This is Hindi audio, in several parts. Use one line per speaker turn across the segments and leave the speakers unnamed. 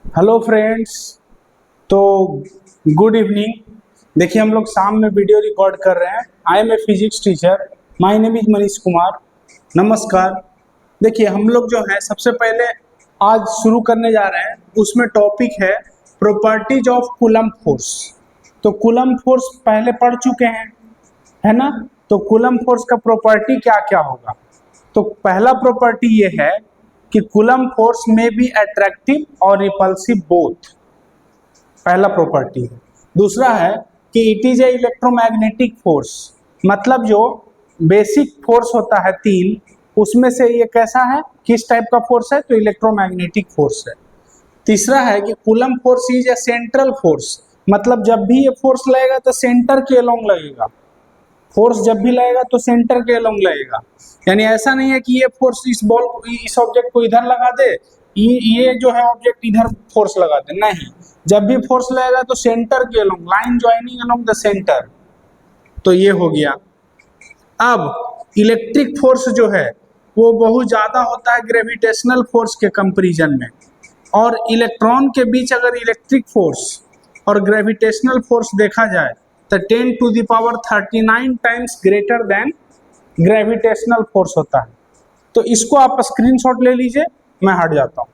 Hello friends. तो गुड इवनिंग। देखिए हम लोग शाम में वीडियो रिकॉर्ड कर रहे हैं। I am a physics teacher, my name is Manish Kumar. नमस्कार। देखिए हम लोग जो है सबसे पहले आज शुरू करने जा रहे हैं, उसमें टॉपिक है प्रॉपर्टीज ऑफ कूलम्ब फोर्स। तो कूलम्ब फोर्स पहले पढ़ चुके हैं, है ना। तो कूलम्ब फोर्स का प्रॉपर्टी क्या क्या होगा। तो पहला प्रॉपर्टी ये है कि कूलम्ब फोर्स में बी अट्रैक्टिव और रिपल्सिव बोथ, पहला प्रॉपर्टी है। दूसरा है कि it is a electromagnetic force, मतलब जो बेसिक फोर्स होता है तीन, उसमें से ये कैसा है, किस टाइप का फोर्स है, तो इलेक्ट्रोमैग्नेटिक फोर्स है। तीसरा है कि Coulomb force is A central force, मतलब जब भी ये फोर्स लगेगा तो सेंटर के अलोंग लगेगा। फोर्स जब भी लगेगा तो सेंटर के अलोंग लगेगा, यानी ऐसा नहीं है कि ये फोर्स इस ऑब्जेक्ट को इधर लगा दे, ये जो है ऑब्जेक्ट इधर फोर्स लगा दे, नहीं। जब भी फोर्स लगेगा तो सेंटर के along, line joining along the centre. तो ये हो गया। अब इलेक्ट्रिक फोर्स जो है वो बहुत ज्यादा होता है ग्रेविटेशनल फोर्स के कंपैरिजन में, और इलेक्ट्रॉन के बीच अगर इलेक्ट्रिक फोर्स और ग्रेविटेशनल फोर्स देखा जाए तो 10⁻39 times greater than gravitational force होता है। तो इसको आप स्क्रीनशॉट ले लीजिए, मैं हट जाता हूं।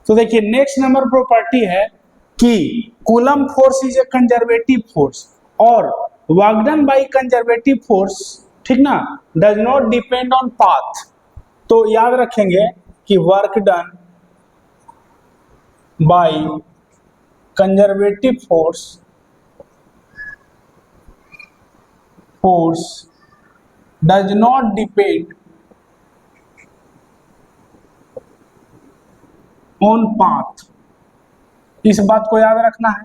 तो देखिए नेक्स्ट नंबर प्रॉपर्टी है कि Coulomb force is a conservative force, और work done by conservative force, ठीक ना, does not depend on path. तो याद रखेंगे कि work done by conservative force does not depend on path, इस बात को याद रखना है,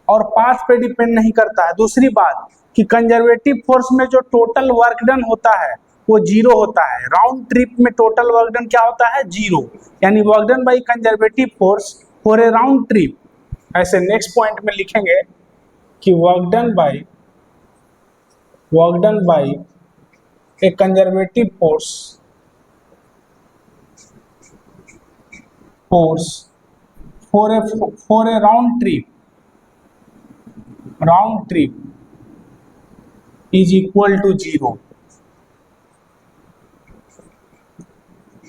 और पाथ पे डिपेंड नहीं करता है। दूसरी बात कि कंजर्वेटिव फोर्स में जो टोटल वर्क डन होता है वो जीरो होता है। राउंड ट्रिप में टोटल वर्क डन क्या होता है, जीरो, यानी work done by conservative force for A round trip. ऐसे नेक्स्ट पॉइंट में लिखेंगे कि work done bye a conservative force for a round trip is equal to 0।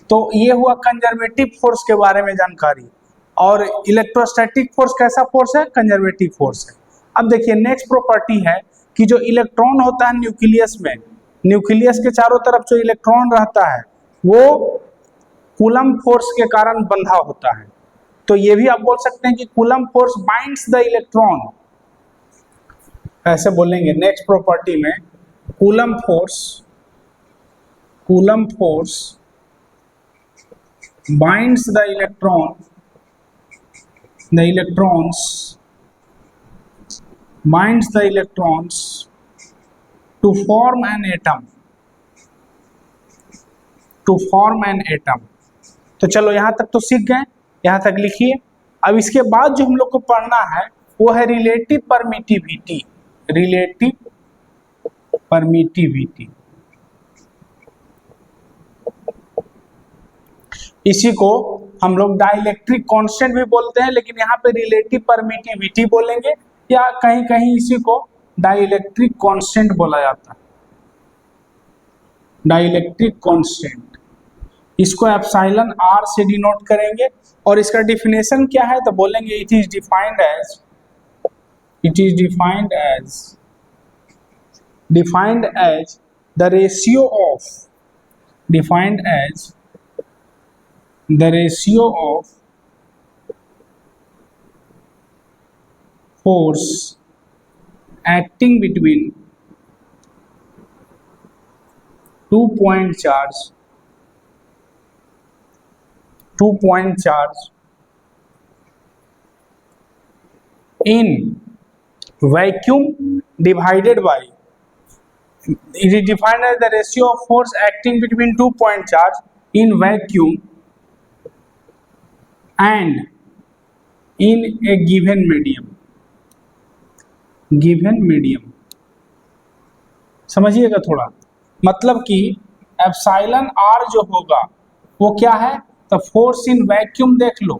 तो ये हुआ कंजर्वेटिव फोर्स के बारे में जानकारी। और इलेक्ट्रोस्टैटिक फोर्स कैसा फोर्स है, कंजर्वेटिव फोर्स है। अब देखिए नेक्स्ट प्रॉपर्टी है कि जो इलेक्ट्रॉन होता है न्यूक्लियस में, न्यूक्लियस के चारों तरफ जो इलेक्ट्रॉन रहता है वो कूलम्ब फोर्स के कारण बंधा होता है। तो ये भी आप बोल सकते हैं कि Coulomb force binds the electron, ऐसे बोलेंगे नेक्स्ट प्रॉपर्टी में। Coulomb force binds the electrons to form an atom। तो चलो यहां तक तो सीख गए, यहां तक लिखिए। अब इसके बाद जो हम लोग को पढ़ना है वो है रिलेटिव परमिटिविटी। इसी को हम लोग डाइलेक्ट्रिक कांस्टेंट भी बोलते हैं, लेकिन यहाँ पे रिलेटिव परमिटिविटी बोलेंगे, या कहीं कहीं इसी को डाइलेक्ट्रिक कांस्टेंट बोला जाता है। डाइलेक्ट्रिक कांस्टेंट, इसको एप्सिलॉन आर से डिनोट करेंगे। और इसका डिफिनेशन क्या है, तो बोलेंगे it is defined as the ratio of force acting between two point charge in vacuum divided by, it is defined as the ratio of force acting between 2 point charge in vacuum and in a given medium। समझिएगा थोड़ा, मतलब कि एप्सिलॉन आर जो होगा वो क्या है, तो फोर्स इन वैक्यूम देख लो,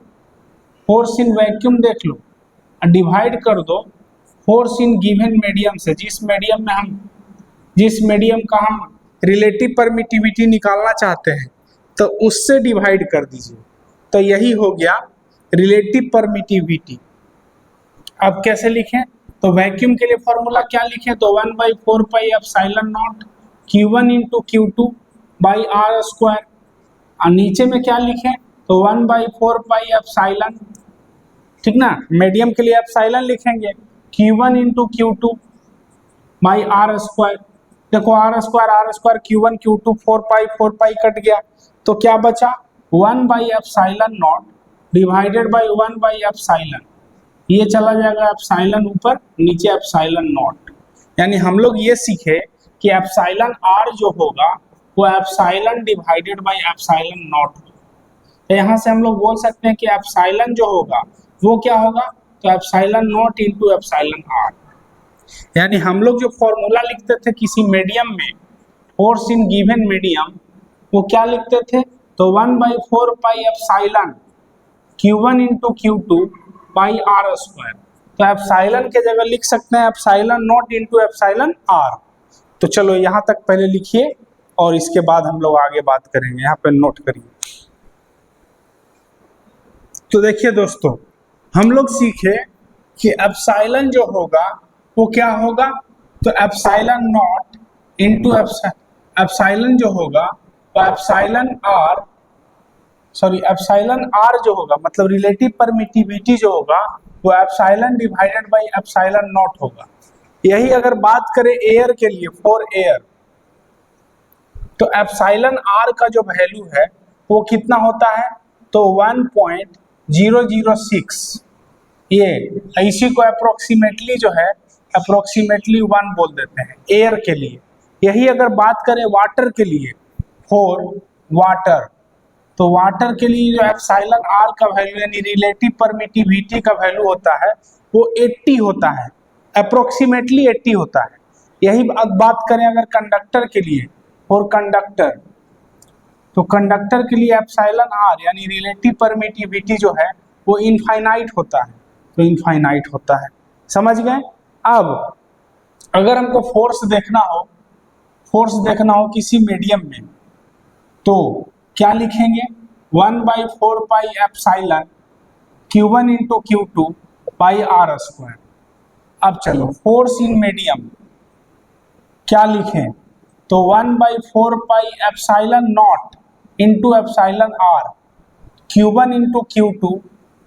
फोर्स इन वैक्यूम देख लो, डिवाइड कर दो फोर्स इन गिवन मीडियम से, जिस मीडियम का हम रिलेटिव परमिटिविटी निकालना चाहते हैं तो उससे डिवाइड कर दीजिए। तो यही हो गया रिलेटिव परमिटिविटी। अब कैसे लिखें? तो वैक्यूम के लिए फॉर्मूला क्या लिखें? तो 1/4 pi epsilon not Q1 into Q2 by are square. और नीचे में क्या लिखें? तो 1/4 पाई एप्सिलॉन, ठीक ना, मीडियम के लिए एप्सिलॉन लिखेंगे, Q1 into Q2 by are square. देखो R square Q1 Q2 4 pi cut गया, तो क्या बचा? Epsilon naught divided by epsilon, ये चला जाएगा एप्सिलॉन ऊपर, नीचे एप्सिलॉन नॉट। यानी हम लोग ये सीखे कि एप्सिलॉन आर जो होगा वो epsilon divided by epsilon not. तो यहाँ से हम लोग बोल सकते हैं कि एप्सिलॉन जो होगा वो क्या होगा? तो epsilon naught into epsilon r. यानी हम लोग जो फॉर्मूला लिखते थे किसी मीडियम में, फोर्स इन गिवन मीडियम, वो क्या लिखते थे? तो 1/4 pi epsilon Q1 into Q2 by are square. तो एप्सिलॉन के जगह लिख सकते हैं epsilon naught into epsilon r. तो चलो यहाँ तक पहले लिखिए और इसके बाद हम लोग आगे बात करेंगे। यहाँ पे नोट करिए। तो देखिए दोस्तों, हम लोग सीखे कि एप्सिलॉन जो होगा वो क्या होगा? तो एप्सिलॉन नॉट इंटू एप्सिलॉन जो होगा तो एप्सिलॉन आर जो होगा, मतलब रिलेटिव परमिटिविटी जो होगा वो epsilon divided by epsilon not होगा। यही अगर बात करें एयर के लिए, फॉर एयर, तो एप्सिलॉन आर का जो वैल्यू है वो कितना होता है? तो 1.006। ये इसी को अप्रोक्सीमेटली जो है अप्रोक्सीमेटली 1 बोल देते हैं एयर के लिए। यही अगर बात करें वाटर के लिए, फॉर वाटर, तो वाटर के लिए जो एप्सिलॉन आर का वैल्यू यानी रिलेटिव परमिटिविटी का वैल्यू होता है वो 80 होता है, अप्रोक्सीमेटली 80 होता है। यही बात करें अगर कंडक्टर के लिए, फॉर कंडक्टर, तो कंडक्टर के लिए एप्सिलॉन आर यानी रिलेटिव परमिटिविटी जो है वो इनफाइनाइट होता है, तो इनफाइनाइट होता है। समझ गए? अब अगर हमको फोर्स देखना हो किसी मीडियम में, तो क्या लिखेंगे? 1/4 pi epsilon Q1 into Q2 by are square. अब चलो फोर्स इन मीडियम क्या लिखें? तो 1/4 pi epsilon naught into epsilon r Q1 into Q2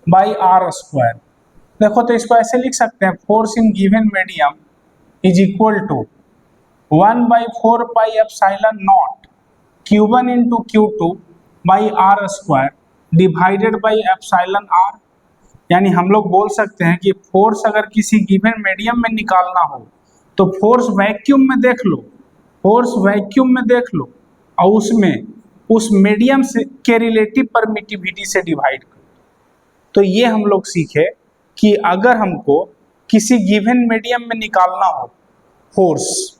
by are square. देखो तो इसको ऐसे लिख सकते हैं, force in given medium is equal to 1/4 pi epsilon not Q1 into Q2 by are square divided by epsilon r. यानी हम लोग बोल सकते हैं कि फोर्स अगर किसी गिवन मीडियम में निकालना हो तो फोर्स वैक्यूम में देख लो, और उसमें उस मीडियम से के रिलेटिव परमिटिविटी से डिवाइड करो। तो ये हम लोग सीखे कि अगर हमको किसी गिवन मीडियम में निकालना हो फोर्स,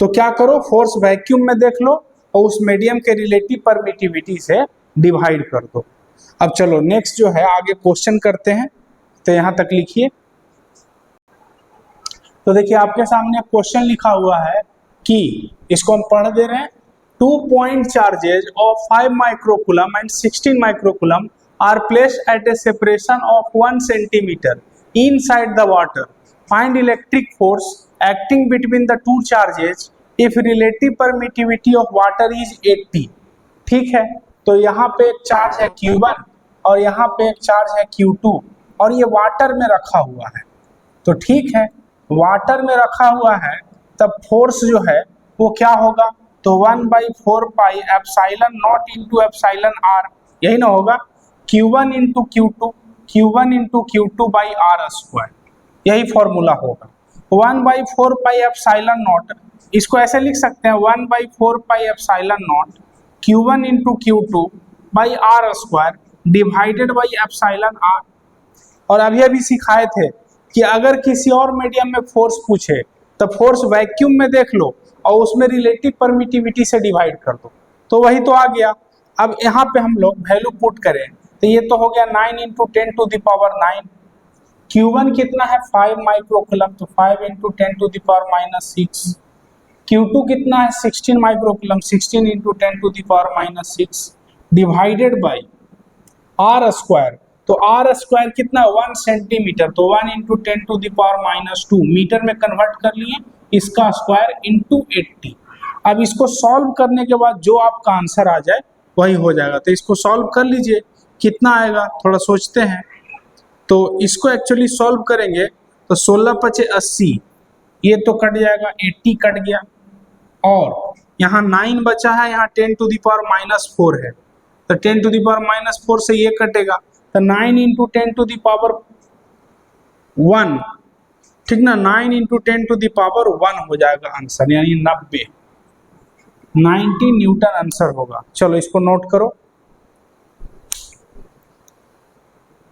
तो क्या करो? फोर्स वैक्यूम में देख लो और उस मीडियम के रिलेटिव परमिटिविटी से डिवाइड कर दो। अब चलो नेक्स्ट जो है आगे क्वेश्चन करते हैं। तो यहाँ तक लिखिए। तो देखिए आपके सामने क्वेश्चन लिखा हुआ है कि इसको हम पढ़ दे रहे हैं। 2 point charges of 5 microcoulomb and 16 microcoulomb are placed at a separation of 1 centimeter inside the water. Find electric force acting between the two charges if relative permittivity of water is 80. ठीक है, तो यहाँ पे एक चार्ज है Q1 और यहाँ पे एक चार्ज है Q2 और ये वाटर में रखा हुआ है। तो ठीक है, वाटर में रखा हुआ है तब फोर्स जो है वो क्या होगा? तो 1/4 pi epsilon naught into epsilon r, यही ना होगा, Q1 into Q2 by are square, यही फॉर्मूला होगा। 1/4 पाई एप्सिलॉन नॉट, इसको ऐसे लिख सकते हैं 1/4 pi epsilon not Q1 into Q2 by are square divided by epsilon r. और अभी सिखाए थे कि अगर किसी और मीडियम में फोर्स पूछे तो फोर्स वैक्यूम में देख लो और उसमें रिलेटिव परमिटिविटी से डिवाइड कर दो, तो वही तो आ गया। अब यहाँ पे हम लोग वैल्यू पुट करें तो ये तो हो गया 9 into 10 to the power 9। Q1 कितना है 5 माइक्रोकूलम, तो 5 into 10 to the power minus 6। Q2 कितना है 16 microcoulomb, 16 into 10 to the power minus 6 divided by are square. तो आर स्क्वायर कितना 1 सेंटीमीटर, तो 1 into 10 to the power minus 2 metre में कन्वर्ट कर लिए, इसका स्क्वायर इंटू 80। अब इसको सॉल्व करने के बाद जो आपका आंसर आ जाए वही हो जाएगा। तो इसको सॉल्व कर लीजिए, कितना आएगा थोड़ा सोचते हैं। तो इसको एक्चुअली सॉल्व करेंगे तो 16 पचे 80, ये तो कट जाएगा, 80 कट गया, और यहाँ 9 बचा है, यहाँ 10 टू द पावर माइनस 4 है, तो 10 टू द पावर माइनस 4 से ये कटेगा, तो 9 इंटू 10 टू द पावर 1, ठीक ना, 9 इंटू 10 टू द पावर 1 हो जाएगा आंसर, यानी 90 न्यूटन आंसर होगा। चलो इसको नोट करो।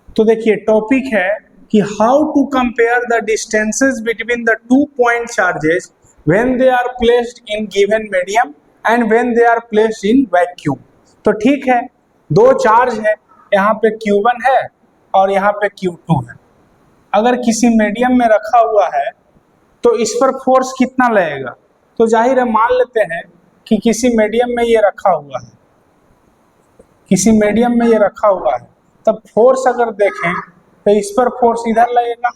तो देखिए टॉपिक है कि how to compare the distances between the 2 point charges when they are placed in given medium and when they are placed in vacuum. तो ठीक है, दो चार्ज है, यहाँ पे Q1 है और यहाँ पे Q2 है। अगर किसी मीडियम में रखा हुआ है तो इस पर फोर्स कितना लगेगा, तो जाहिर है मान लेते हैं कि किसी मीडियम में ये रखा हुआ है, किसी मीडियम में ये रखा हुआ है, तब फोर्स अगर देखें तो इस पर फोर्स इधर लगेगा,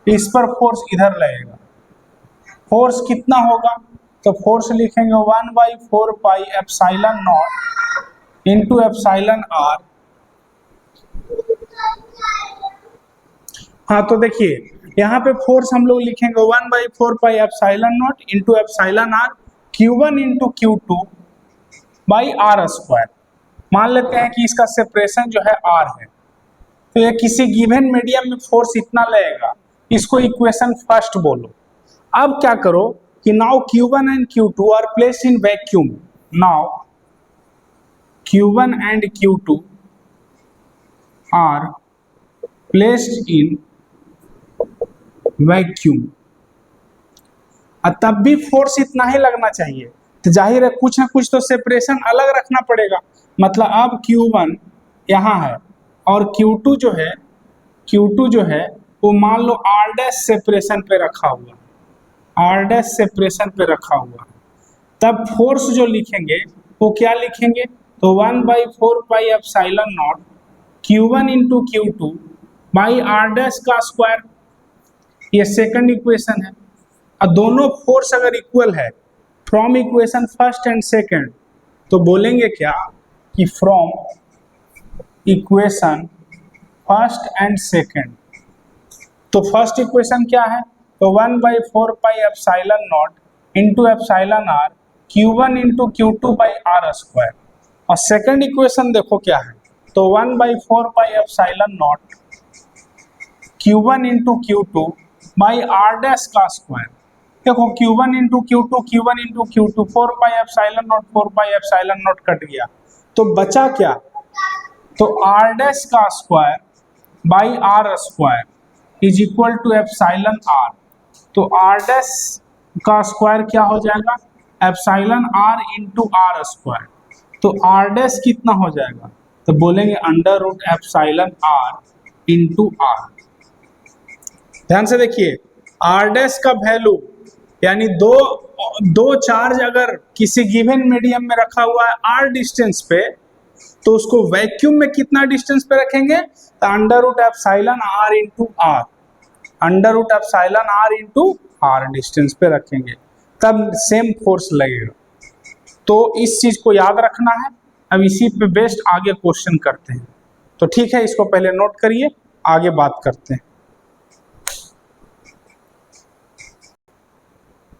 इस पर फोर्स इधर लगेगा। फोर्स कितना होगा, तो फोर्स लिखेंगे 1/4 pi epsilon naught into epsilon r. हाँ तो देखिए यहाँ पे फोर्स हम लोग लिखेंगे 1/4 pi epsilon naught into epsilon r Q1 into Q2 by are square. मान लेते हैं कि इसका सेपरेशन जो है R है, तो ये किसी गिवन मीडियम में फोर्स इतना लगेगा, इसको इक्वेशन फर्स्ट बोलो। अब क्या करो कि now Q1 and Q2 are placed in vacuum, now Q1 and Q2 are placed in vacuum, तब भी फोर्स इतना ही लगना चाहिए, तो जाहिर है कुछ ना कुछ तो सेपरेशन अलग रखना पड़ेगा। मतलब अब Q1 यहाँ है और Q2 जो है वो मान लो R डैश सेपरेशन पे रखा हुआ है, R डैश सेपरेशन पे रखा हुआ है, तब फोर्स जो लिखेंगे वो क्या लिखेंगे, तो 1/4 pi epsilon not Q1 into Q2 by R dash का स्क्वायर। ये सेकंड इक्वेशन है। और दोनों फोर्स अगर इक्वल है from equation first and second, तो बोलेंगे क्या कि from equation first and second. तो फर्स्ट इक्वेशन क्या है, तो 1/4 pi epsilon naught into epsilon r Q1 into Q2 by are square. और सेकंड इक्वेशन देखो क्या है, तो 1/4 pi epsilon not Q1 into Q2 by r dash का स्क्वायर। देखो Q1 into Q2 4 pi epsilon not cut गया, तो बचा क्या, तो आर डैश का square by are square is equal to epsilon r. तो आर डैश का स्क्वायर क्या हो जाएगा, epsilon r into r square. तो आर डैश कितना हो जाएगा, तो बोलेंगे under root epsilon r into r. ध्यान से देखिए आर डैश का वैल्यू, यानी दो चार्ज अगर किसी गिवन मीडियम में रखा हुआ है r डिस्टेंस पे, तो उसको वैक्यूम में कितना डिस्टेंस पे रखेंगे, तो under root epsilon r into r, under root epsilon r into r distance पे रखेंगे, तब सेम फोर्स लगेगा। तो इस चीज को याद रखना है। अब इसी पे बेस्ड आगे क्वेश्चन करते हैं। तो ठीक है, इसको पहले नोट करिए, आगे बात करते हैं।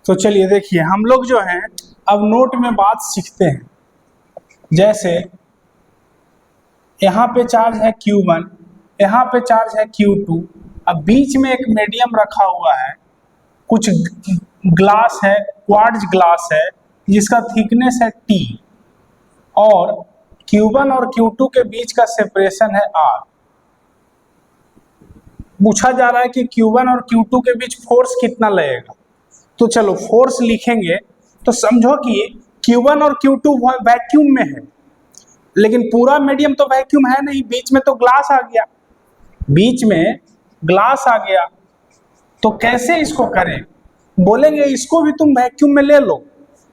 तो चलिए देखिए हम लोग जो हैं अब नोट में बात सीखते हैं। जैसे यहाँ पे चार्ज है Q1, यहाँ पे चार्ज है Q2, अब बीच में एक मीडियम रखा हुआ है, कुछ ग्लास है, क्वार्ट्ज ग्लास है जिसका थिकनेस है T, और Q1 और Q2 के बीच का सेपरेशन है R। पूछा जा रहा है कि Q1 और Q2 के बीच फोर्स कितना लगेगा। तो चलो फोर्स लिखेंगे, तो समझो कि Q1 और Q2 वैक्यूम में है, लेकिन पूरा मीडियम तो वैक्यूम है नहीं, बीच में तो ग्लास आ गया, बीच में ग्लास आ गया, तो कैसे इसको करें? बोलेंगे इसको भी तुम वैक्यूम में ले लो,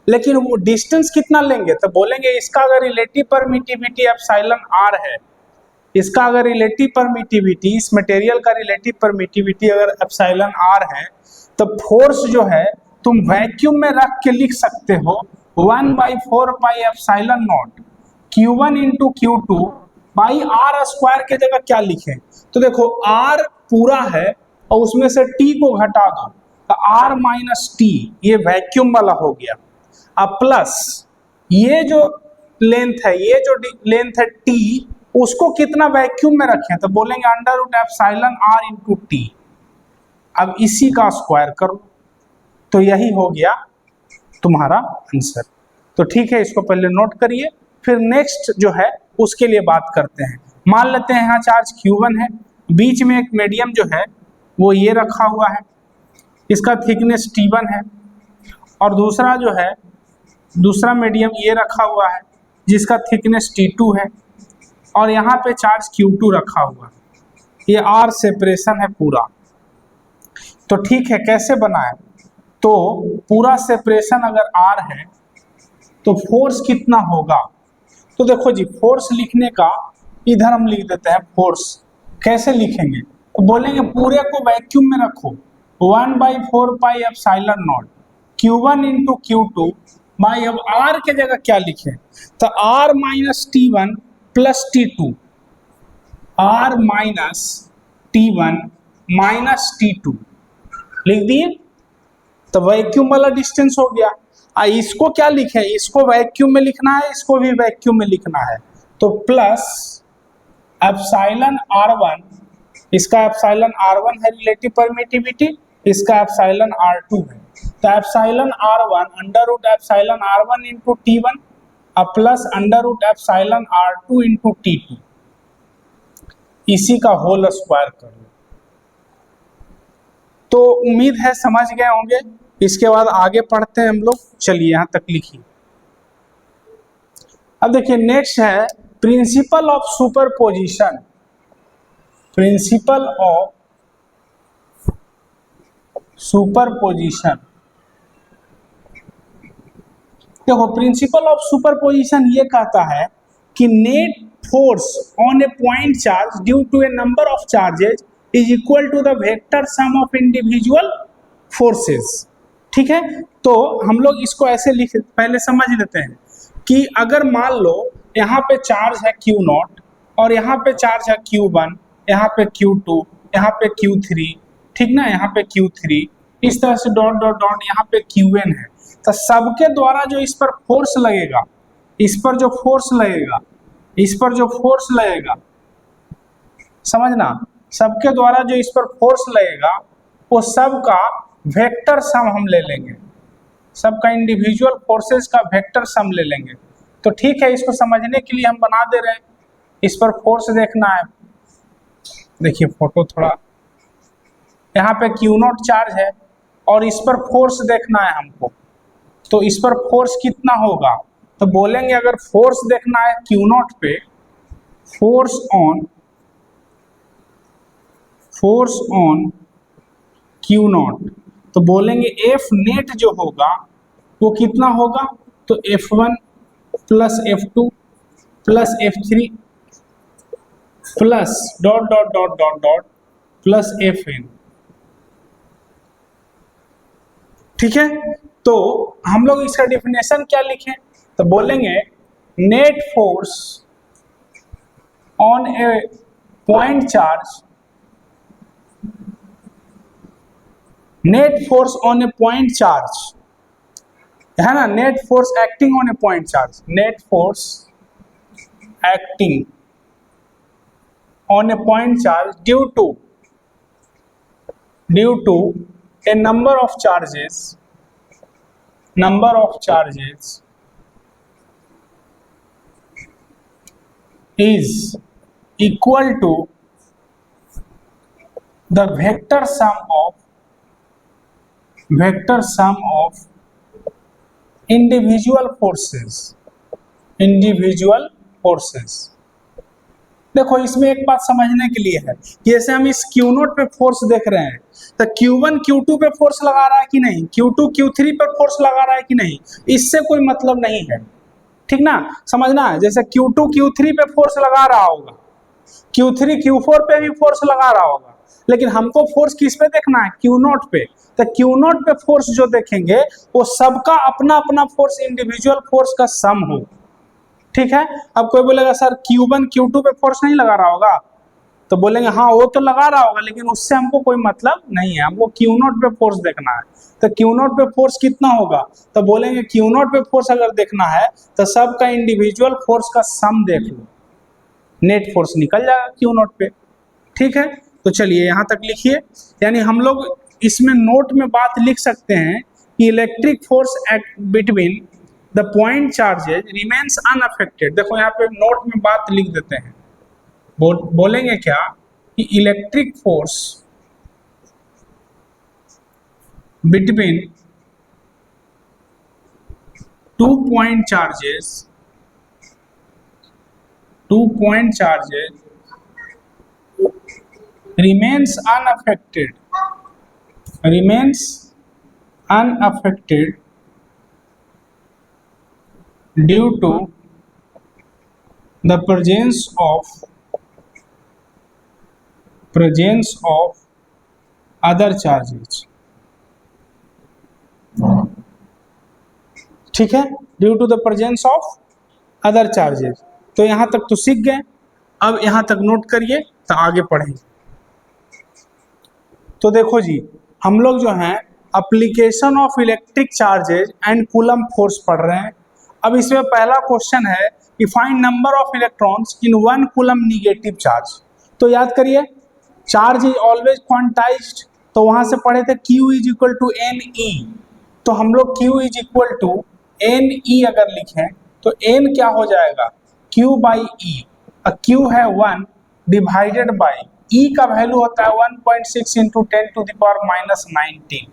लेकिन वो डिस्टेंस कितना लेंगे? तो बोलेंगे इसका अगर रिलेटिव परमिटिविटी एप्सिलॉन आर है, इसका अगर रिलेटिव परमिटिविटी, इस मटेरियल का रिलेटिव परमिटिविटी अगर एप्सिलॉन आर है, तो फोर्स जो है तुम वैक्यूम में रख के लिख सकते हो 1/4 pi epsilon not Q1 into Q2 by are square के जगह क्या लिखें? तो देखो R पूरा है और उसमें से T को घटा दो, तो R माइनस टी, ये वैक्यूम वाला हो गया। अब प्लस ये जो लेंथ है, ये जो लेंथ है T, उसको कितना वैक्यूम में रखें? तो बोलेंगे under root epsilon R into t. अब इसी का स्क्वायर करो, तो यही हो गया तुम्हारा आंसर। तो ठीक है, इसको पहले नोट करिए, फिर नेक्स्ट जो है उसके लिए बात करते हैं। मान लेते हैं यहाँ चार्ज Q1 है, बीच में एक मीडियम जो है वो ये रखा हुआ है, इसका थिकनेस T1 है, और दूसरा जो है दूसरा मीडियम ये रखा हुआ है जिसका थिकनेस T2 है, और यहाँ पे चार्ज Q2 रखा हुआ है, ये R सेपरेशन है पूरा। तो ठीक है, कैसे बनाए? तो पूरा सेपरेशन अगर R है तो फोर्स कितना होगा? तो देखो जी, फोर्स लिखने का इधर हम लिख देते हैं फोर्स। कैसे लिखेंगे? तो बोलेंगे पूरे को वैक्यूम में रखो, 1/4 pi epsilon not Q1 into Q2 by, अब R के जगह क्या लिखें? तो R minus T1 plus T2, R minus T1 minus T2 लिख दिए, तो वैक्यूम वाला डिस्टेंस हो गया। इसको क्या लिखें? इसको वैक्यूम में लिखना है, इसको भी वैक्यूम में लिखना है, तो प्लस एप्सिलॉन R1, इसका एप्सिलॉन R1 है रिलेटिव परमिटिविटी, इसका एप्सिलॉन R2 है, तो epsilon R1 under root epsilon R1 into T1 और plus under root epsilon R2 into T2, इसी का होल स्क्वायर कर लो। तो उम्मीद है समझ गए होंगे। इसके बाद आगे पढ़ते हैं हम लोग, चलिए यहां तक लिखिए। अब देखिए नेक्स्ट है principle of superposition. Principle of superposition, देखो प्रिंसिपल ऑफ सुपरपोजिशन ये कहता है कि net force on a point charge due to a number of charges is equal to the vector sum of individual forces. ठीक है, तो हम लोग इसको ऐसे लिख, पहले समझ लेते हैं कि अगर मान लो यहाँ पे चार्ज है Q0 और यहाँ पे चार्ज है Q1, यहाँ पे Q2, यहाँ पे Q3, ठीक ना, यहाँ पे Q3, इस तरह से डॉट डॉट डॉट यहाँ पे Qn है, तो सबके द्वारा जो इस पर फोर्स लगेगा, इस पर जो फोर्स लगेगा, इस पर जो फोर्स लगेगा, समझना, सबके द्वारा जो इस पर फोर्स लगेगा वो सब का वेक्टर सम हम ले लेंगे, सबका इंडिविजुअल फोर्सेस का वेक्टर सम ले लेंगे। तो ठीक है, इसको समझने के लिए हम बना दे रहे हैं, इस पर फोर्स देखना है। देखिए फोटो थोड़ा, यहाँ पे Q0 चार्ज है और इस पर फोर्स देखना है हमको, तो इस पर फोर्स कितना होगा? तो बोलेंगे अगर फोर्स देखना है Q0 पे, फोर्स ऑन Q0, तो बोलेंगे F नेट जो होगा वो कितना होगा? तो F1 plus F2 plus F3 plus dot dot dot dot dot plus Fn। ठीक है, तो हम लोग इसका डेफिनेशन क्या लिखें? तो बोलेंगे net force on a point charge, net force on a point charge है ना, net force acting on a point charge, net force acting on a point charge due to a number of charges is equal to the vector sum of individual forces forces. देखो इसमें एक बात समझने के लिए है कि जैसे हम इस Q0 पे फोर्स देख रहे हैं तो Q1 Q2 पे फोर्स लगा रहा है कि नहीं, Q2 Q3 पे फोर्स लगा रहा है कि नहीं, इससे कोई मतलब नहीं है, ठीक ना, समझना है। जैसे Q2 Q3 पे फोर्स लगा रहा होगा, Q3 Q4 पे भी फोर्स लगा रहा होगा, लेकिन हमको फोर्स किस पे देखना है, Q0 पे। तो Q0 पे फोर्स जो देखेंगे वो सबका अपना अपना फोर्स, इंडिविजुअल फोर्स का सम हो, ठीक है। अब कोई बोलेगा सर Q1 Q2 पे फोर्स नहीं लगा रहा होगा, तो बोलेंगे हाँ वो तो लगा रहा होगा, लेकिन उससे हमको कोई मतलब नहीं है, हमको Q0 पे फोर्स देखना है। तो Q0 पे फोर्स कितना होगा, तो बोलेंगे Q0 पे फोर्स अगर देखना है तो सबका इंडिविजुअल फोर्स का सम देख लो, नेट फोर्स निकल जाएगा Q0 पे, ठीक है। तो चलिए यहाँ तक लिखिए, यानी हम लोग इसमें नोट में बात लिख सकते हैं कि electric force at between the point charges remains unaffected. देखो यहाँ पे नोट में बात लिख देते हैं, बोलेंगे क्या कि electric force between two point charges remains unaffected due to the presence of other charges, ठीक है, due to the presence of other charges. तो यहां तक तो सीख गए, अब यहां तक नोट करिए तो आगे पढ़ेंगे। तो देखो जी, हम लोग जो हैं application of electric charges and coulomb force पढ़ रहे हैं। अब इसमें पहला क्वेश्चन है कि find number of electrons in 1 coulomb negative charge. तो याद करिए, चार्ज इज ऑलवेज क्वांटाइज्ड, तो वहां से पढ़े थे Q is equal to n e, तो हम लोग Q is equal to n e अगर लिखें तो n क्या हो जाएगा, Q बाई ई। Q है 1 डिवाइडेड बाई E का वैल्यू होता है 1.6 into 10 to the power minus 19।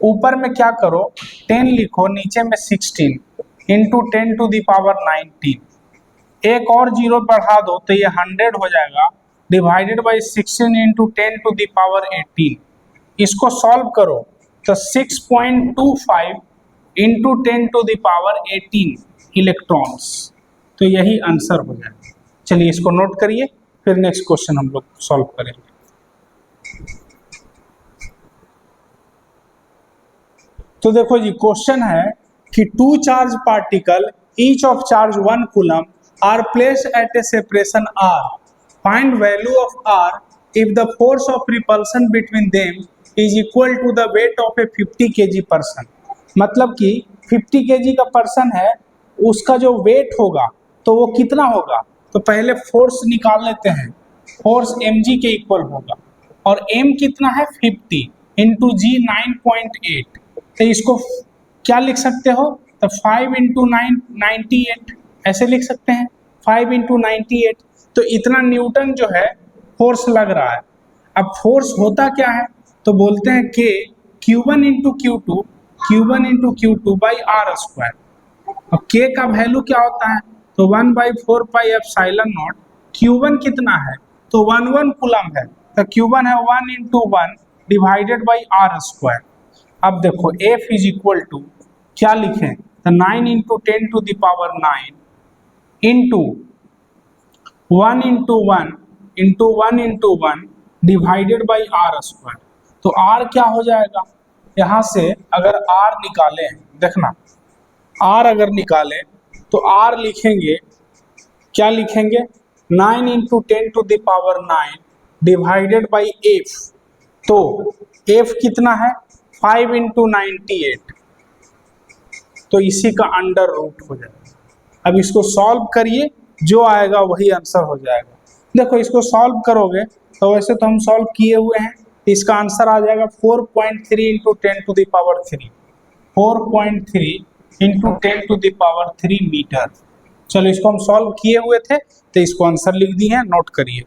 ऊपर में क्या करो 10 लिखो, नीचे में 16 इंटू 10 टू द पावर 19। एक और जीरो बढ़ा दो तो ये 100 हो जाएगा, divided by 16 into 10 to the power 18। इसको सॉल्व करो तो 6.25 into 10 to the power 18 electrons, तो यही आंसर हो जाएगा। चलिए इसको नोट करिए, फिर नेक्स्ट क्वेश्चन हम लोग सॉल्व करेंगे। तो देखो जी, क्वेश्चन है कि two charge particle each of charge 1 coulomb are placed at a separation r, find value of r if the force of repulsion between them is equal to the weight of a 50 kg person. मतलब कि 50 kg का पर्सन है, उसका जो वेट होगा तो वो कितना होगा, तो पहले फोर्स निकाल लेते हैं। फोर्स mg के इक्वल होगा और m कितना है 50 इंटू जी 9.8, तो इसको क्या लिख सकते हो, तो 5 इंटू 9 98 ऐसे लिख सकते हैं, 5 इंटू 98। तो इतना न्यूटन जो है फोर्स लग रहा है। अब फोर्स होता क्या है, तो बोलते हैं कि Q1 into Q2 by are square. अब K का वैल्यू क्या होता है, तो 1/4 पाई एप्सिलॉन नॉट। Q1 कितना है, तो 1 कूलम है, तो Q1 है 1 into 1 divided by are square. अब देखो F इज इक्वल टू क्या लिखें, तो 9 into 10 to the power 9 into 1 into 1 into 1 into 1 divided by are square. तो R क्या हो जाएगा, यहाँ से अगर R निकालें, देखना R अगर निकालें तो R लिखेंगे, क्या लिखेंगे, 9 into 10 to the power 9 divided by F। तो F कितना है 5 इंटू 98, तो इसी का अंडर रूट हो जाएगा। अब इसको सॉल्व करिए, जो आएगा वही आंसर हो जाएगा। देखो इसको सॉल्व करोगे तो वैसे तो हम सॉल्व किए हुए हैं, इसका आंसर आ जाएगा 4.3 into 10 to the power 3, 4.3 into 10 to the power 3 metre. चलो इसको हम सॉल्व किए हुए थे तो इसको आंसर लिख दिए हैं, नोट करिए।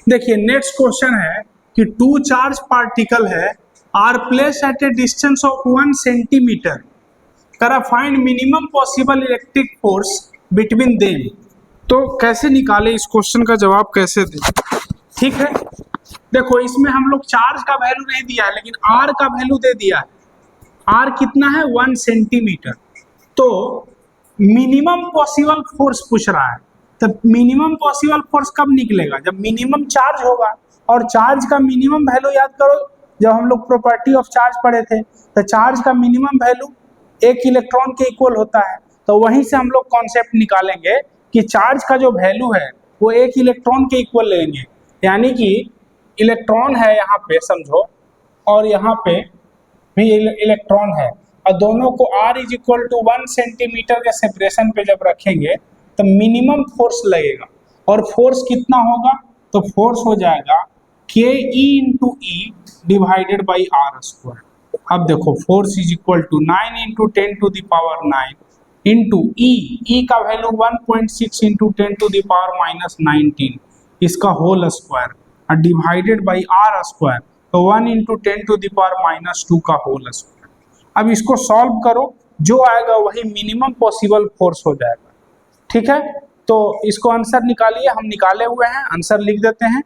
देखिए नेक्स्ट क्वेश्चन है कि टू चार्ज पार्टिकल है are place at a distance of 1 centimetre कह रहा find minimum possible electric force between them. तो कैसे निकाले, इस क्वेश्चन का जवाब कैसे दें? ठीक है, देखो इसमें हम लोग चार्ज का वैल्यू नहीं दिया है, लेकिन आर का वैल्यू दे दिया है। आर कितना है? 1 सेंटीमीटर। तो मिनिमम पॉसिबल फोर्स पूछ रहा है, तो मिनिमम पॉसिबल फोर्स कब निकलेगा? जब मिनिमम चार्ज होगा। और चार्ज का मिनिमम वैल्यू याद करो, जब हम लोग प्रॉपर्टी ऑफ चार्ज पढ़े थे, तो चार्ज का मिनिमम वैल्यू एक इलेक्ट्रॉन के इक्वल होता है। तो वहीं से हम लोग कॉन्सेप्ट निकालेंगे कि चार्ज का जो वैल्यू है वो एक इलेक्ट्रॉन के इक्वल लेंगे। यानी कि इलेक्ट्रॉन है यहाँ पे समझो, और यहाँ पे भी इलेक्ट्रॉन है, और दोनों को R is equal to 1 centimetre के सेपरेशन पे जब रखेंगे तो मिनिमम फोर्स लगेगा। और फोर्स कितना होगा? तो फोर्स हो जाएगा K E into E divided by are square. अब देखो force is equal to 9 into 10 to the power 9 into E का value 1.6 into 10 to the power minus 19 इसका होल स्क्वायर, और डिवाइडेड बाई आर स्क्वायर, तो 1 into 10 to the power minus 2 का होल स्क्वायर। अब इसको सॉल्व करो, जो आएगा वही मिनिमम पॉसिबल फोर्स हो जाएगा। ठीक है, तो इसको आंसर निकालिए, हम निकाले हुए हैं, आंसर लिख देते हैं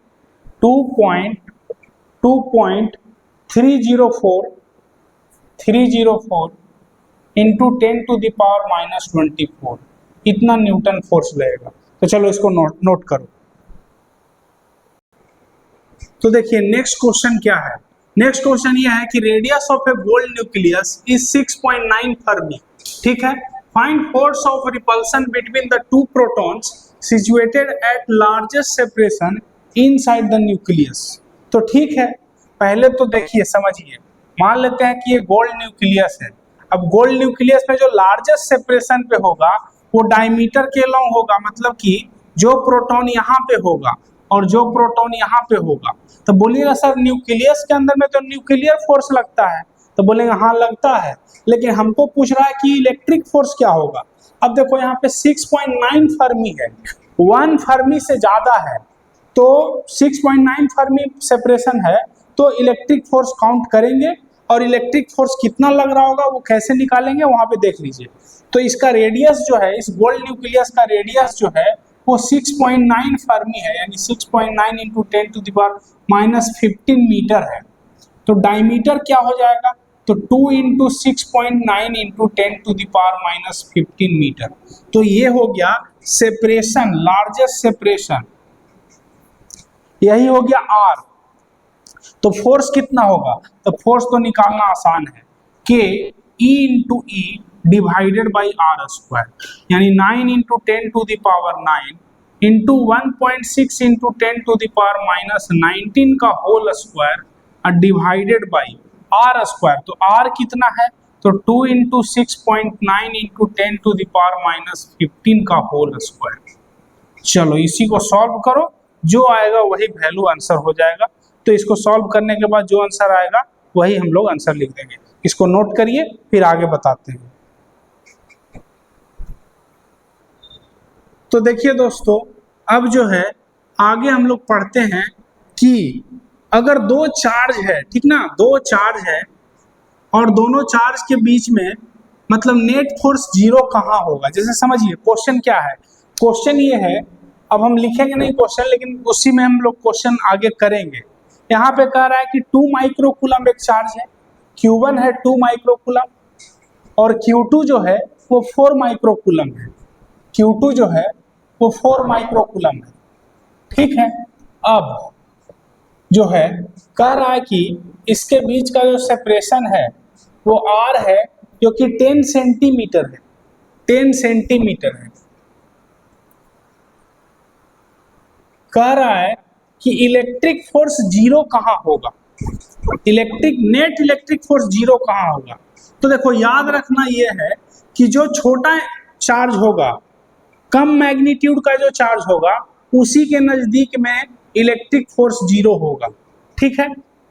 2.304 into 10 to the power minus 24, इतना न्यूटन फोर्स लगेगा। तो चलो इसको नोट करो। तो देखिए नेक्स्ट क्वेश्चन क्या है। नेक्स्ट क्वेश्चन ये है कि radius of A gold nucleus is 6.9 Fermi. ठीक है, find force of repulsion between the two protons situated at largest separation inside the nucleus. तो ठीक है, पहले तो देखिए समझिए, मान लेते हैं कि ये गोल्ड न्यूक्लियस है। अब गोल्ड न्यूक्लियस में जो लार्जेस्ट सेपरेशन पे होगा वो डायमीटर के लॉन्ग होगा, मतलब कि जो प्रोटॉन यहाँ पे होगा और जो प्रोटॉन यहाँ पे होगा। तो बोलिएगा सर न्यूक्लियस के अंदर में तो न्यूक्लियर फोर्स लगता है, तो बोलेंगे हाँ लगता है, लेकिन हमको पूछ रहा है कि इलेक्ट्रिक फोर्स क्या होगा। अब देखो यहाँ पे 6.9 फर्मी है, 1 फर्मी से ज्यादा है, तो 6.9 फर्मी सेपरेशन है, तो इलेक्ट्रिक फोर्स काउंट करेंगे, और इलेक्ट्रिक फोर्स कितना लग रहा होगा वो कैसे निकालेंगे वहां पे देख लीजिए। तो इसका रेडियस जो है, इस गोल्ड न्यूक्लियस का रेडियस जो है वो 6.9 फर्मी है, यानी 6.9 into 10 to the power minus 15 metre है। तो डायमीटर क्या हो जाएगा? तो 2 into 6.9 into 10 to the power minus 15 metre. तो ये हो गया सेपरेशन, लार्जेस्ट सेपरेशन, यही हो गया आर। तो फोर्स कितना होगा? तो फोर्स तो निकालना आसान है, के ई into E divided by are square, यानी 9 into 10 to the power 9 into 1.6 into 10 to the power minus 19 का होल स्क्वायर और डिवाइडेड बाई आर स्क्वायर। तो आर कितना है? तो 2 into 6.9 into 10 to the power minus 15 का होल स्क्वायर। चलो इसी को सॉल्व करो, जो आएगा वही वैल्यू आंसर हो जाएगा। तो इसको सॉल्व करने के बाद जो आंसर आएगा वही हम लोग आंसर लिख देंगे। इसको नोट करिए, फिर आगे बताते हैं। तो देखिए दोस्तों, अब जो है आगे हम लोग पढ़ते हैं कि अगर दो चार्ज है, ठीक ना, दो चार्ज है और दोनों चार्ज के बीच में मतलब नेट फोर्स जीरो कहाँ होगा। जैसे समझिए क्वेश्चन क्या है, क्वेश्चन ये है, अब हम लिखेंगे नहीं क्वेश्चन, लेकिन उसी में हम लोग क्वेश्चन आगे करेंगे। यहाँ पे कह रहा है कि 2 माइक्रोकूलम एक चार्ज है, Q1 है 2 माइक्रोकूलम और Q2 जो है वो 4 माइक्रोकूलम है। Q2 जो है वो 4 माइक्रोकूलम है। ठीक है, अब जो है कह रहा है कि इसके बीच का जो सेपरेशन है वो R है, जो कि 10 सेंटीमीटर है, 10 सेंटीमीटर है। कह रहा है कि इलेक्ट्रिक फोर्स जीरो कहाँ होगा, नेट इलेक्ट्रिक फोर्स जीरो कहाँ होगा। तो देखो याद रखना ये है कि जो छोटा चार्ज होगा, कम मैग्नीट्यूड का जो चार्ज होगा, उसी के नजदीक में इलेक्ट्रिक फोर्स जीरो होगा। ठीक है,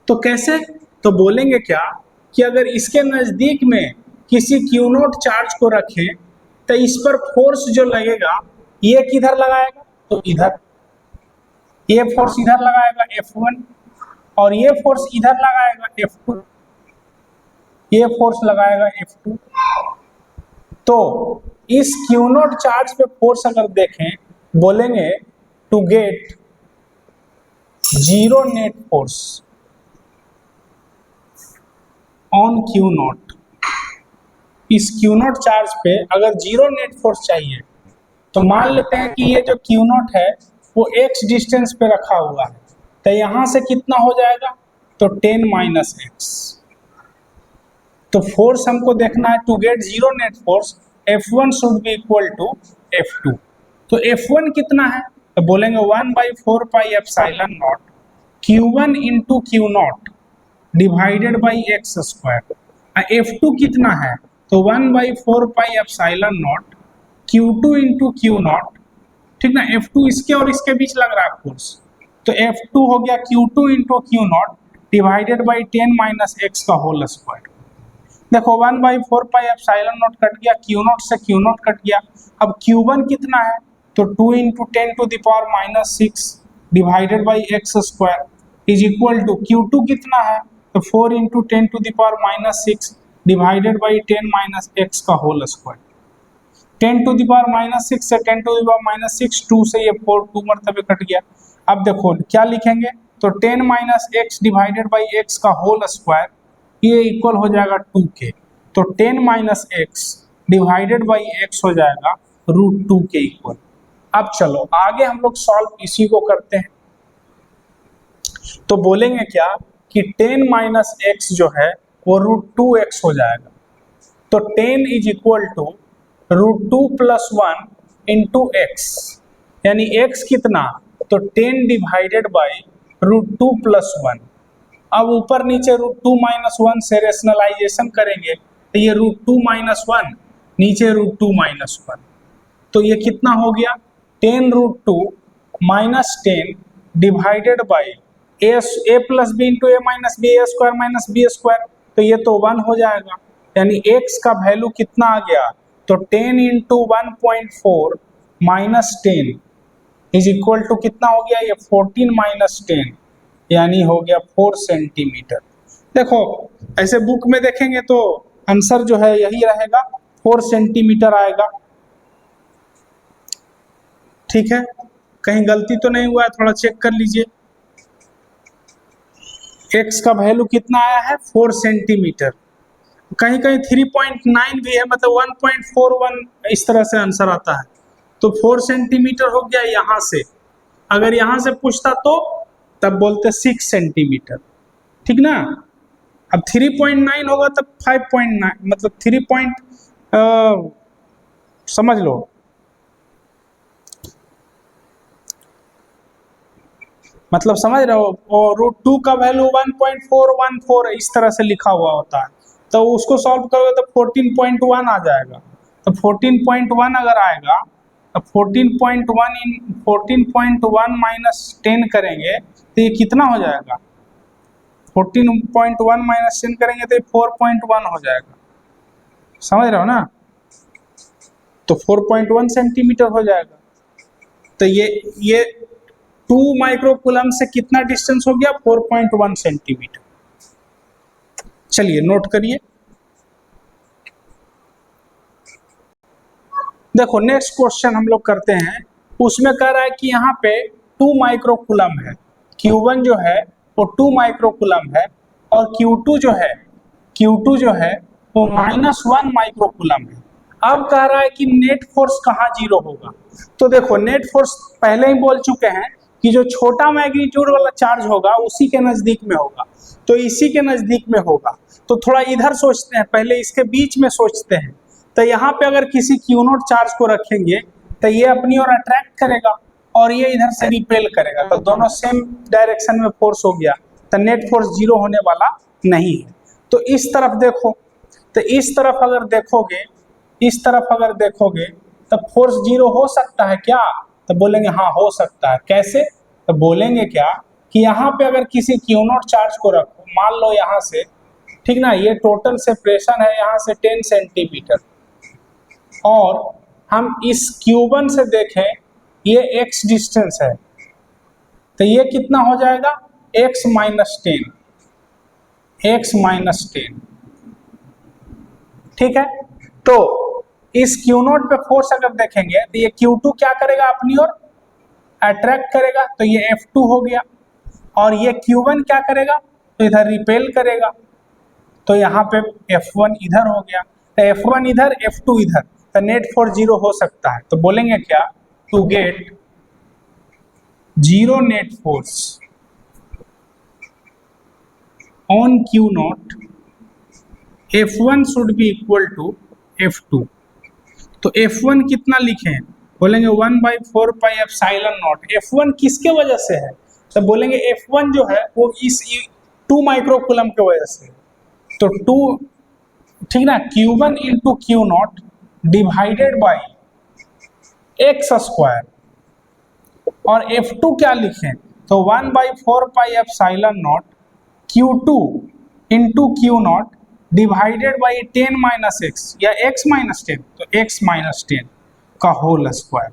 तो कैसे? तो बोलेंगे क्या कि अगर इसके नजदीक में किसी Q नोट चार्ज को रखें तो इस पर फोर्स जो लगेगा ये किधर लगाएगा? तो इधर, ये फोर्स इधर लगाएगा F1, और ये फोर्स इधर लगाएगा F2, ये फोर्स लगाएगा F2। तो इस क्यू नॉट चार्ज पे फोर्स अगर देखें, बोलेंगे to get zero net force on q not. इस क्यू नॉट चार्ज पे अगर जीरो नेट फोर्स चाहिए तो मान लेते हैं कि ये जो क्यू नॉट है वो x डिस्टेंस पे रखा हुआ है, तो यहां से कितना हो जाएगा, तो 10 माइनस एक्स। तो फोर्स हमको देखना है to get zero net force, F1 should be equal to F2। तो F1 कितना है, तो बोलेंगे 1/4 pi epsilon not Q1 into q not divided by x square. F2 कितना है, तो 1/4 pi epsilon not Q2 into q not, ठीक ना। F2 इसके और इसके बीच लग रहा है फोर्स, तो F2 हो गया Q2 into q not divided by 10 minus x का होल स्क्वायर। देखो 1/4 पाई एप्सिलॉन नॉट कट गया, क्यू नॉट से क्यू नॉट कट गया। अब Q1 कितना है, तो 2 into 10 to the power minus 6 divided by x square is equal to Q2 कितना है, तो 4 into 10 to the power minus 6 divided by 10 minus x का whole square. 10 to the power minus 6 से 10 टू द पावर माइनस 6, 2 से ये 4 2 मरतबे कट गया। अब देखो क्या लिखेंगे, तो 10 minus x divided by X का होल स्क्वायर, ये इक्वल हो जाएगा 2 के। तो 10 minus x divided by x हो जाएगा √2 के इक्वल। अब चलो आगे हम लोग सॉल्व इसी को करते हैं। तो बोलेंगे क्या कि 10 माइनस एक्स जो है वो √2x हो जाएगा। तो 10 is equal to √2 plus 1 into x, यानी x कितना, तो 10 डिवाइडेड बाई √2 प्लस 1। अब ऊपर नीचे √2 माइनस 1 से रेशनलाइजेशन करेंगे तो ये √2 माइनस 1, नीचे √2 माइनस 1, तो ये कितना हो गया, 10√2 minus 10 divided by a plus b into a minus b, a square minus b square, तो ये तो 1 हो जाएगा, यानी x का वैल्यू कितना आ गया, तो 10 into 1.4 minus 10 is equal to कितना हो गया, ये 14 माइनस 10, यानी हो गया 4 सेंटीमीटर। देखो ऐसे बुक में देखेंगे तो आंसर जो है यही रहेगा, 4 सेंटीमीटर आएगा। ठीक है, कहीं गलती तो नहीं हुआ है, थोड़ा चेक कर लीजिए। x का वैल्यू कितना आया है, 4 सेंटीमीटर। कहीं कहीं 3.9 भी है, मतलब 1.41 इस तरह से आंसर आता है। तो 4 सेंटीमीटर हो गया यहाँ से। अगर यहाँ से पूछता तो तब बोलते 6 सेंटीमीटर, ठीक ना। अब 3.9 होगा तब 5.9, मतलब 3 समझ लो। मतलब समझ रहे हो, और √2 का वैल्यू 1.414 इस तरह से लिखा हुआ होता है, तो उसको सॉल्व करोगे तो 14.1 आ जाएगा। तो 14.1 अगर आएगा, तो 14.1 माइनस 10 करेंगे तो ये कितना हो जाएगा, 14.1 माइनस 10 करेंगे तो ये 4.1 हो जाएगा। समझ रहे हो ना, तो 4.1 सेंटीमीटर हो जाएगा। तो ये 2 माइक्रोकूलम से कितना डिस्टेंस हो गया, 4.1 सेंटीमीटर। चलिए नोट करिए। देखो नेक्स्ट क्वेश्चन हम लोग करते हैं, उसमें कह रहा है कि यहाँ पे 2 माइक्रोकूलम है, Q1 जो है वो 2 माइक्रोकूलम है, और Q2 जो है वो -1 माइक्रोकूलम है। अब कह रहा है कि नेट फोर्स कहाँ जीरो होगा। तो देखो नेट फोर्स पहले ही बोल चुके हैं कि जो छोटा मैग्नीट्यूड वाला चार्ज होगा उसी के नजदीक में होगा, तो इसी के नजदीक में होगा। तो थोड़ा इधर सोचते हैं, पहले इसके बीच में सोचते हैं। तो यहाँ पे अगर किसी क्यू नॉट चार्ज को रखेंगे तो ये अपनी ओर अट्रैक्ट करेगा और ये इधर से रिपेल करेगा, तो दोनों सेम डायरेक्शन में फोर्स हो गया, तो नेट फोर्स जीरो होने वाला नहीं है। तो इस तरफ देखो, तो इस तरफ अगर देखोगे तो फोर्स जीरो हो सकता है क्या, तो बोलेंगे हाँ हो सकता है। कैसे, तो बोलेंगे क्या कि यहाँ पे अगर किसी क्यू नॉट चार्ज को रखो, मान लो यहाँ से, ठीक ना, ये टोटल सेपरेशन है यहाँ से 10 सेंटीमीटर, और हम इस Q1 से देखें ये x डिस्टेंस है, तो ये कितना हो जाएगा, x माइनस 10, ठीक है। तो इस Q0 पे फोर्स अगर देखेंगे तो ये Q2 क्या करेगा, अपनी ओर अट्रैक्ट करेगा, तो ये F2 हो गया, और ये Q1 क्या करेगा, तो इधर रिपेल करेगा, तो यहाँ पे F1 इधर हो गया, तो F1 इधर F2 इधर, तो नेट फोर्स 0 हो सकता है। तो बोलेंगे क्या, to get zero net force on Q0 F1 should be equal to F2। तो F1 कितना लिखें, बोलेंगे 1/4 पाई एप्सिलॉन नॉट। F1 किसके वजह से है, तो बोलेंगे F1 जो है वो इस 2 माइक्रो कूलम की वजह से, तो 2, ठीक ना, Q1 into Q0 divided by x square, और F2 क्या लिखें, तो 1/4 pi epsilon not Q2 into Q0 divided by 10 minus x या x माइनस 10, तो x माइनस 10 का होल स्क्वायर।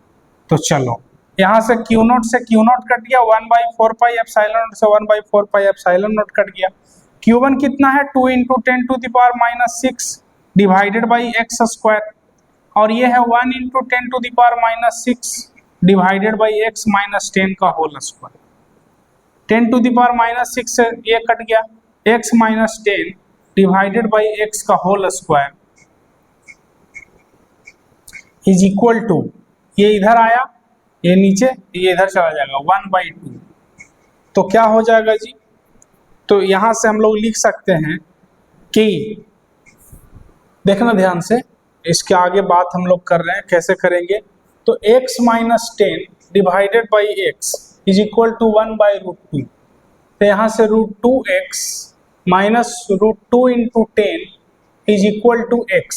तो चलो यहाँ से Q0 से Q0 कट गया, 1/4 पाई एप्सिलॉन नॉट से 1/4 पाई एप्सिलॉन नॉट कट गया। Q1 कितना है, 2 into 10 to the power minus 6 divided by x square, और ये है 1 into 10 to the power minus 6 divided by X minus 10 का whole square. 10 to the power minus 6 से ये कट गया, x minus 10 divided by X का whole square is equal to, ये इधर आया, ये नीचे, ये इधर चला जाएगा 1/2। तो क्या हो जाएगा जी, तो यहां से हम लोग लिख सकते हैं कि, देखना ध्यान से, इसके आगे बात हम लोग कर रहे हैं, कैसे करेंगे, तो x minus 10 divided by x is equal to 1/√2। तो यहाँ से √2x minus √2 into 10 is equal to x,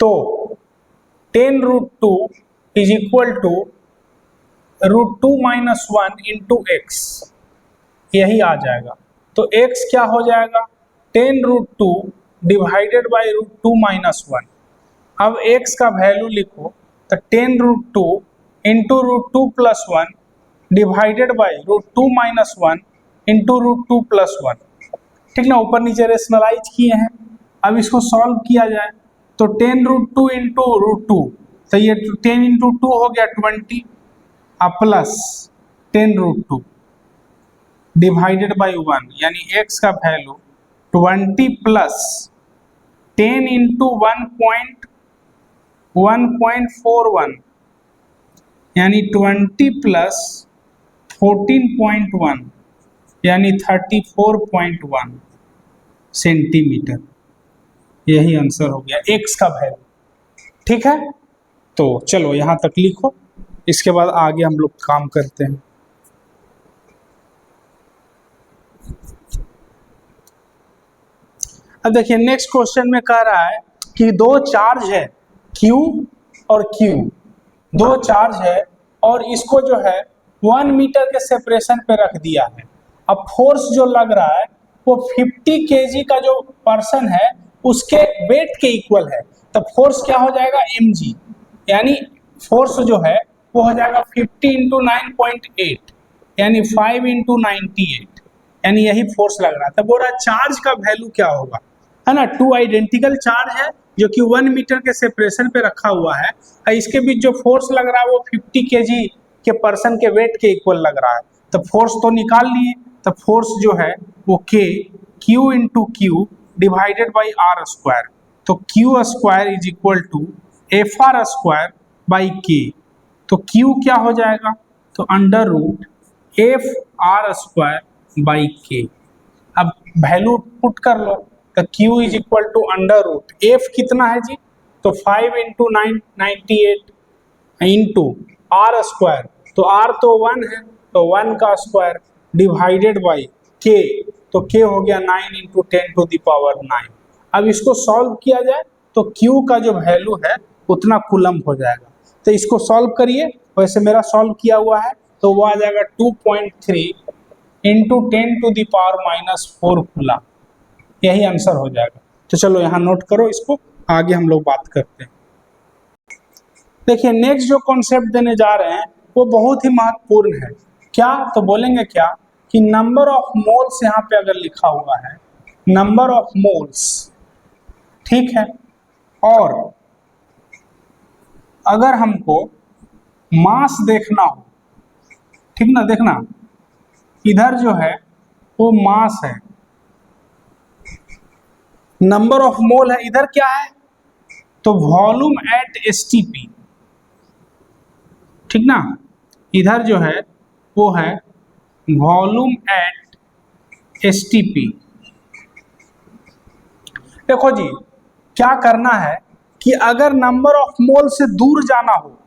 तो 10√2 is equal to √2 minus 1 into x, यही आ जाएगा। तो x क्या हो जाएगा, 10√2 डिवाइडेड बाई √2 माइनस 1। अब x का वैल्यू लिखो, तो 10√2 into √2 plus 1 divided by √2 minus 1 into √2 plus 1, ठीक ना, ऊपर नीचे रेशनलाइज किए हैं। अब इसको सॉल्व किया जाए, तो 10√2 इंटू √2, तो ये 10 इंटू 2 हो गया 20, अब प्लस 10√2 डिवाइडेड बाई 1, यानी x का वैल्यू 20 प्लस 10 इंटू 1.41, यानी 20 प्लस 14.1, यानी 34.1 सेंटीमीटर, यही आंसर हो गया x का वैल्यू, ठीक है। तो चलो यहाँ तक लिखो, इसके बाद आगे हम लोग काम करते हैं। अब देखिए नेक्स्ट क्वेश्चन में कह रहा है कि दो चार्ज है Q और Q, दो चार्ज है और इसको जो है 1 मीटर के सेपरेशन पे रख दिया है। अब फोर्स जो लग रहा है वो 50 kg का जो पर्सन है उसके वेट के इक्वल है, तो फोर्स क्या हो जाएगा, mg, यानी फोर्स जो है वो हो जाएगा 50 इंटू 9.8, यानी 5 इंटू 98, यानी यही फोर्स लग रहा है। तो बोल रहा चार्ज का वैल्यू क्या होगा, है ना, 2 आइडेंटिकल चार्ज है जो कि 1 मीटर के सेपरेशन पे रखा हुआ है, इसके बीच जो फोर्स लग रहा है वो 50 kg के पर्सन के वेट के इक्वल लग रहा है। तो फोर्स तो निकाल लिए, तो फोर्स जो है वो Q into Q divided by are square, तो Q square is equal to FR square by K। तो Q क्या हो जाएगा, तो under root FR square by K। अब वैल्यू पुट कर लो, तो Q is equal to under root F कितना है जी, तो 5 इंटू 98 इंटू आर स्क्वायर, तो R तो 1 है, तो 1 का स्क्वायर डिवाइडेड बाई K, तो K हो गया 9 इंटू 10 टू द पावर 9। अब इसको सॉल्व किया जाए तो Q का जो वैल्यू है उतना कूलम हो जाएगा। तो इसको सॉल्व करिए, वैसे मेरा सॉल्व किया हुआ है, तो वो आ जाएगा 2.3 into 10 to the power minus 4 coulomb, यही आंसर हो जाएगा। तो चलो यहाँ नोट करो इसको, आगे हम लोग बात करते हैं। देखिए नेक्स्ट जो कॉन्सेप्ट देने जा रहे हैं वो बहुत ही महत्वपूर्ण है। क्या, तो बोलेंगे क्या कि नंबर ऑफ मोल्स यहाँ पे अगर लिखा हुआ है, नंबर ऑफ मोल्स, ठीक है, और अगर हमको मास देखना हो, ठीक ना, देखना इधर जो है वो मास है, नंबर ऑफ मोल है, इधर क्या है तो वॉल्यूम एट एसटीपी, ठीक ना, इधर जो है वो है वॉल्यूम एट एसटीपी। देखो जी क्या करना है कि अगर नंबर ऑफ मोल से दूर जाना हो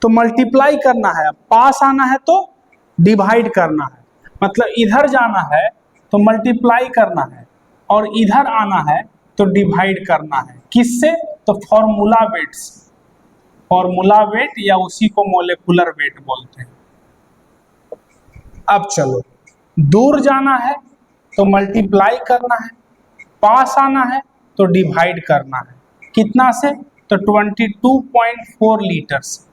तो मल्टीप्लाई करना है, पास आना है तो डिवाइड करना है, मतलब इधर जाना है तो मल्टीप्लाई करना है और इधर आना है तो डिवाइड करना है, किससे तो फॉर्मूला वेट से, फॉर्मूला वेट या उसी को मोलेकुलर वेट बोलते हैं। अब चलो दूर जाना है तो मल्टीप्लाई करना है, पास आना है तो डिवाइड करना है, कितना से तो 22.4 लीटर से।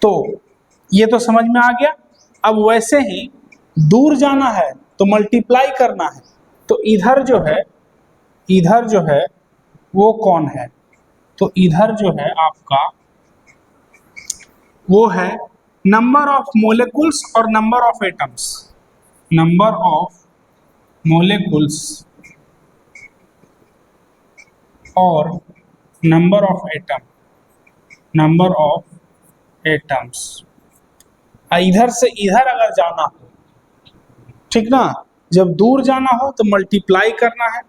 तो ये तो समझ में आ गया। अब वैसे ही दूर जाना है तो मल्टीप्लाई करना है, तो इधर जो है वो कौन है तो इधर जो है आपका वो है नंबर ऑफ मोलेकुल्स और number of atoms, number of molecules और number of atom, number of atoms. इधर से इधर अगर जाना हो, ठीक ना, जब दूर जाना हो तो मल्टीप्लाई करना है,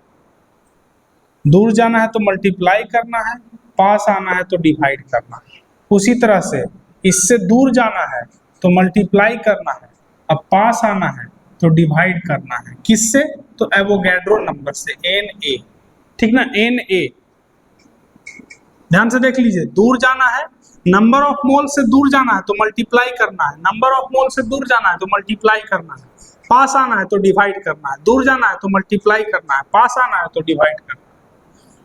दूर जाना है तो मल्टीप्लाई करना है, पास आना है तो डिवाइड करना है। उसी तरह से इससे दूर जाना है तो मल्टीप्लाई करना है, अब पास आना है तो डिवाइड करना है, किससे तो एवोगैड्रो नंबर से, Na, ठीक ना, Na। ध्यान से देख लीजिए, दूर जाना है, नंबर ऑफ मोल से दूर जाना है तो मल्टीप्लाई करना है, नंबर ऑफ मोल से दूर जाना है तो मल्टीप्लाई करना है, पास आना है तो डिवाइड करना है, दूर जाना है तो मल्टीप्लाई करना है, पास आना है तो डिवाइड करना है।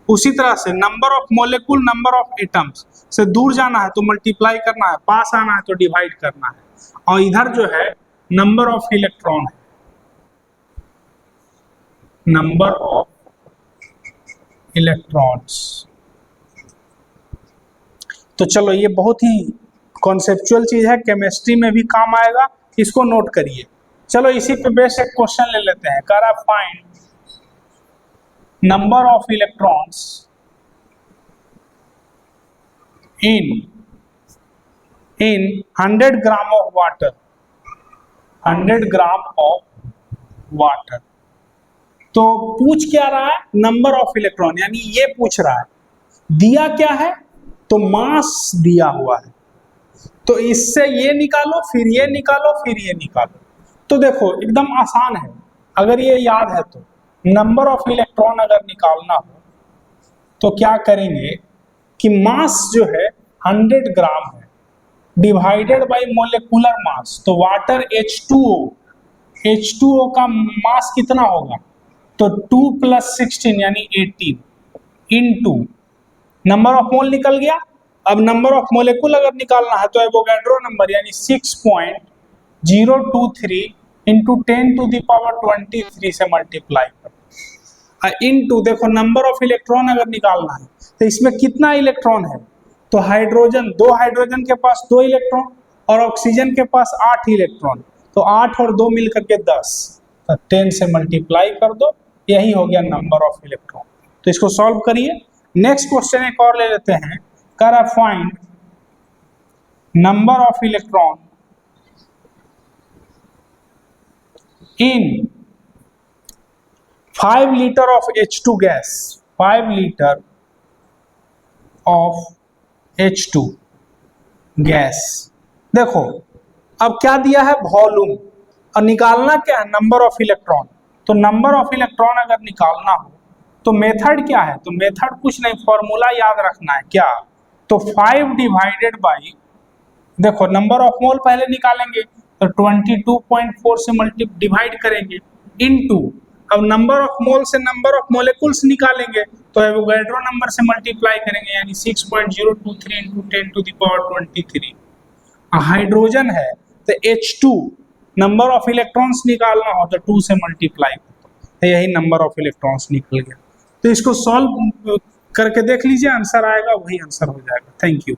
उसी तरह से number of molecule, number of atoms से दूर जाना है तो मल्टीप्लाई करना है, पास आना है तो डिवाइड करना है, और इधर जो है नंबर ऑफ इलेक्ट्रॉन है, नंबर ऑफ इलेक्ट्रॉन्स। तो चलो ये बहुत ही कॉन्सेप्चुअल चीज है, केमिस्ट्री में भी काम आएगा, इसको नोट करिए। चलो इसी पे बेस एक क्वेश्चन ले लेते हैं, कह रहा find number of electrons in 100 gram of water, 100 gram of water. तो पूछ क्या रहा है, नंबर ऑफ इलेक्ट्रॉन, यानी ये पूछ रहा है, दिया क्या है तो मास दिया हुआ है, तो इससे ये निकालो, फिर ये निकालो, फिर ये निकालो। तो देखो एकदम आसान है, अगर ये याद है तो नंबर ऑफ इलेक्ट्रॉन अगर निकालना हो तो क्या करेंगे कि मास जो है 100 ग्राम है डिवाइडेड बाय मोलेकुलर मास, तो वाटर H2O का मास कितना होगा तो 2 + 16 यानी 18 इनटू नंबर ऑफ मोल निकल गया। अब नंबर ऑफ मोलेकुल अगर निकालना है तो एवोगैड्रो नंबर यानी 6.023 इंटू 10⁻23 से मल्टीप्लाई करो, इनटू देखो नंबर ऑफ इलेक्ट्रॉन अगर निकालना है तो इसमें कितना इलेक्ट्रॉन है तो हाइड्रोजन, 2 हाइड्रोजन के पास 2 इलेक्ट्रॉन और ऑक्सीजन के पास 8 इलेक्ट्रॉन, तो 8 और 2 मिलकर के 10, तो 10 से मल्टीप्लाई कर दो, यही हो गया नंबर ऑफ इलेक्ट्रॉन। तो इसको सॉल्व करिए। नेक्स्ट क्वेश्चन एक और ले लेते हैं, कर find number of electron in 5 litre of H2 gas, 5 litre of H2 gas. देखो अब क्या दिया है वॉल्यूम, और निकालना क्या है नंबर ऑफ इलेक्ट्रॉन, तो नंबर ऑफ इलेक्ट्रॉन अगर निकालना हो तो मेथड क्या है, तो मेथड कुछ नहीं, फॉर्मूला याद रखना है, क्या तो 5 डिवाइडेड बाई, देखो नंबर ऑफ मोल पहले निकालेंगे तो 22.4 से डिवाइड करेंगे इनटू, अब नंबर ऑफ मोल से नंबर ऑफ मोलेकुल्स निकालेंगे तो एवोगैड्रो नंबर से मल्टीप्लाई करेंगे यानी 6.023 इंटू 10⁻23। हाइड्रोजन है तो H2, नंबर ऑफ इलेक्ट्रॉन्स निकालना हो तो 2 से मल्टीप्लाई, तो यही नंबर ऑफ इलेक्ट्रॉन्स निकल गया। तो इसको सॉल्व करके देख लीजिए, आंसर आएगा वही आंसर हो जाएगा। Thank you.